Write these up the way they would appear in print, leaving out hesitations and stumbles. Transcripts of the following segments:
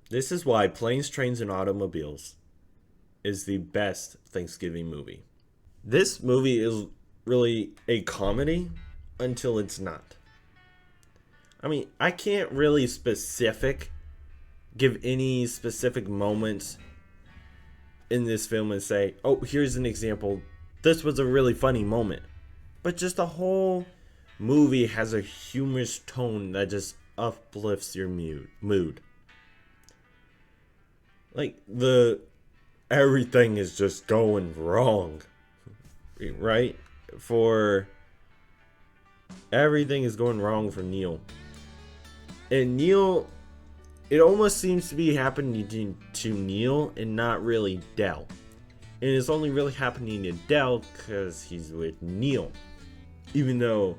This is why Planes, Trains, and Automobiles is the best Thanksgiving movie. This movie is really a comedy until it's not. I mean, I can't really give any specific moments in this film and say, oh, here's an example. This was a really funny moment. But just the whole movie has a humorous tone that just uplifts your mood. Like, everything is just going wrong, right? For everything is going wrong for Neil. And Neil, it almost seems to be happening to Neil and not really Dell. And it's only really happening to Dell because he's with Neil. Even though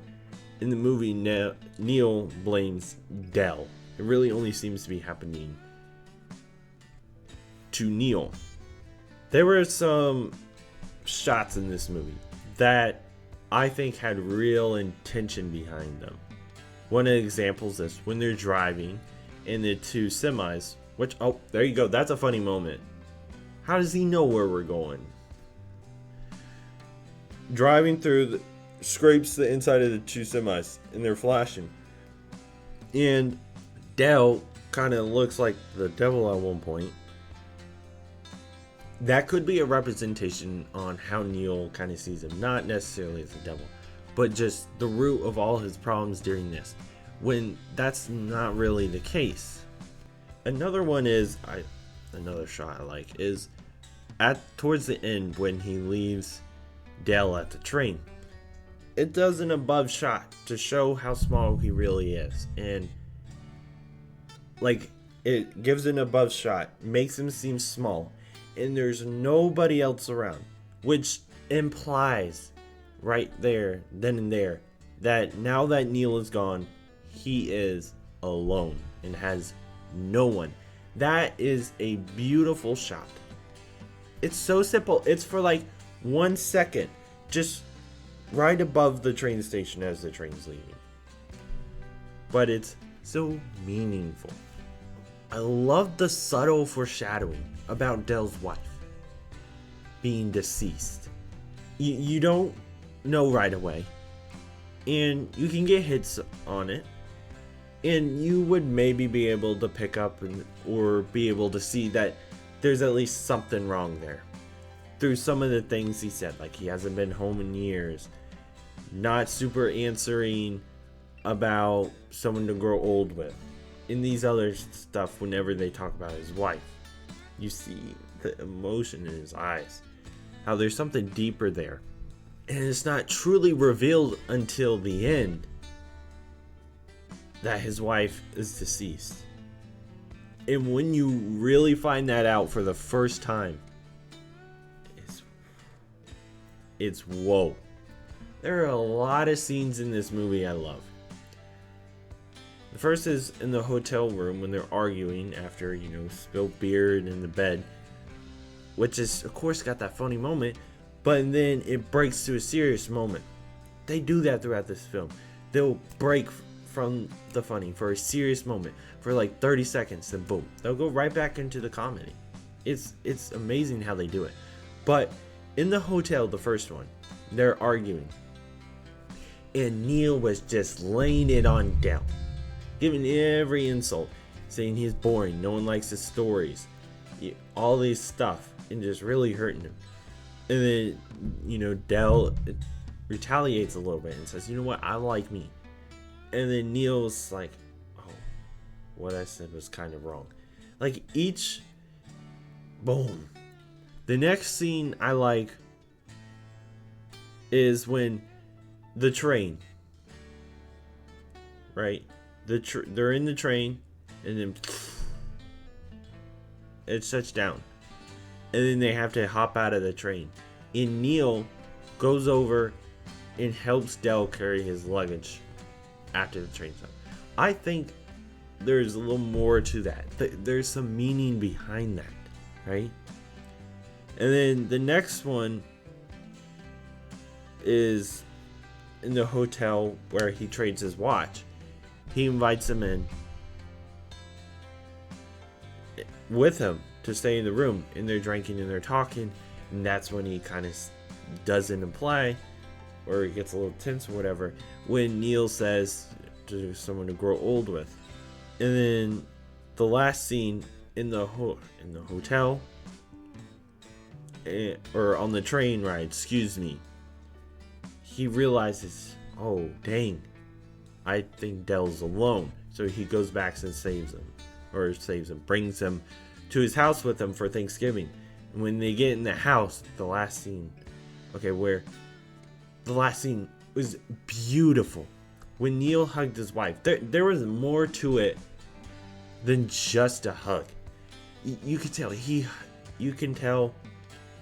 in the movie Neil blames Dell. It really only seems to be happening to Neil. There were some shots in this movie that I think had real intention behind them. One of the examples is when they're driving in the two semis, which, oh, there you go, that's a funny moment. How does he know where we're going? Driving through scrapes the inside of the two semis and they're flashing. And Dell kind of looks like the devil at one point. That could be a representation on how Neil kind of sees him, not necessarily as the devil, but just the root of all his problems during this, when that's not really the case. Another one is, another shot I like, is towards the end when he leaves Dell at the train. It does an above shot to show how small he really is, and like it gives an above shot, makes him seem small, and there's nobody else around, which implies right there, then and there, that now that Neil is gone, he is alone and has no one. That is a beautiful shot. It's so simple. It's for like 1 second, just right above the train station as the train's leaving. But it's so meaningful. I love the subtle foreshadowing about Dell's wife being deceased. You don't know right away, and you can get hits on it, and you would maybe be able to pick up or be able to see that there's at least something wrong there through some of the things he said, like he hasn't been home in years, not super answering about someone to grow old with. In these other stuff, whenever they talk about his wife, you see the emotion in his eyes, how there's something deeper there, and it's not truly revealed until the end that his wife is deceased. And when you really find that out for the first time, it's whoa. There are a lot of scenes in this movie I love. The first is in the hotel room when they're arguing after, spilled beer in the bed, which is, of course, got that funny moment, but then it breaks to a serious moment. They do that throughout this film. They'll break from the funny for a serious moment for like 30 seconds, then boom, they'll go right back into the comedy. It's amazing how they do it. But in the hotel, the first one, they're arguing, and Neil was just laying it on down, giving every insult, saying he's boring, no one likes his stories, all this stuff, and just really hurting him. And then, Dell retaliates a little bit and says, you know what, I like me. And then Neil's like, oh, what I said was kind of wrong. Like, each, boom. The next scene I like is when the train, right? They're in the train, and then it shuts down, and then they have to hop out of the train. And Neil goes over and helps Dell carry his luggage after the train's up. I think there's a little more to that. There's some meaning behind that, right? And then the next one is in the hotel where he trades his watch. He invites him in, with him to stay in the room, and they're drinking and they're talking, and that's when he kind of doesn't apply, or it gets a little tense or whatever, when Neil says to someone to grow old with. And then the last scene in the hotel, or on the train ride, excuse me, he realizes, oh dang, I think Dell's alone. So he goes back and saves him, brings him to his house with him for Thanksgiving. And when they get in the house, the last scene was beautiful. When Neil hugged his wife, there was more to it than just a hug. You could tell you can tell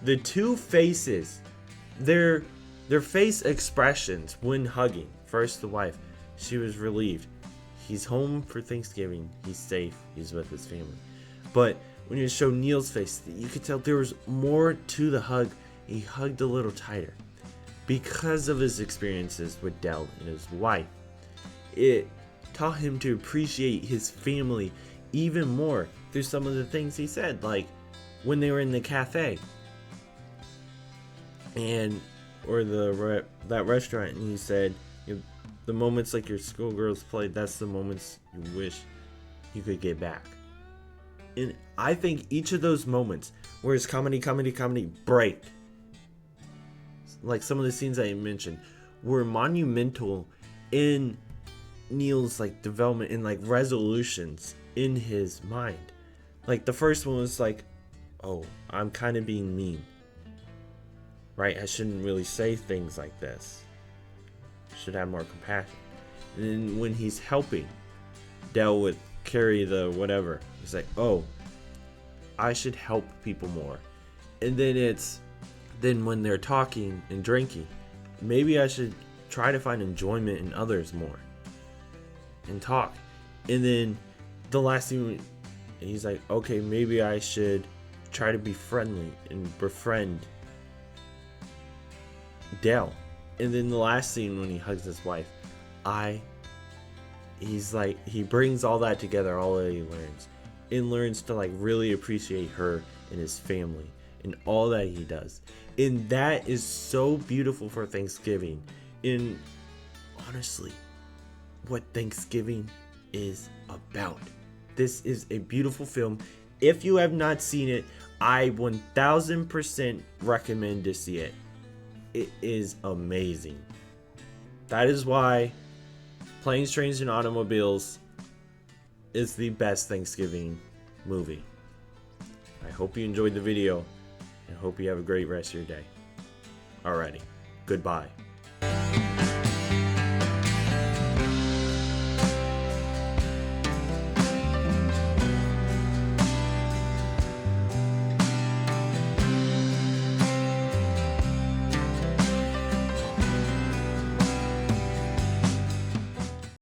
the two faces, their face expressions when hugging. First, the wife, she was relieved. He's home for Thanksgiving. He's safe. He's with his family. But when you show Neil's face, you could tell there was more to the hug. He hugged a little tighter because of his experiences with Dell and his wife. It taught him to appreciate his family even more through some of the things he said, like when they were in the cafe or that restaurant, and he said, the moments like your schoolgirls played, that's the moments you wish you could get back. And I think each of those moments where his comedy break, like some of the scenes I mentioned, were monumental in Neil's like development and like resolutions in his mind. Like the first one was like, oh, I'm kind of being mean, right? I shouldn't really say things like this. Should have more compassion. And then when he's helping Dell with carry the whatever, he's like, oh, I should help people more. And then when they're talking and drinking, maybe I should try to find enjoyment in others more and talk. And then the last thing, he's like, okay, maybe I should try to be friendly and befriend Dell. And then the last scene when he hugs his wife, he's like, he brings all that together, all that he learns, and learns to like really appreciate her and his family and all that he does. And that is so beautiful for Thanksgiving. And honestly, what Thanksgiving is about. This is a beautiful film. If you have not seen it, I 1000% recommend to see it. It is amazing. That is why Planes, Trains, and Automobiles is the best Thanksgiving movie. I hope you enjoyed the video and hope you have a great rest of your day. Alrighty, goodbye.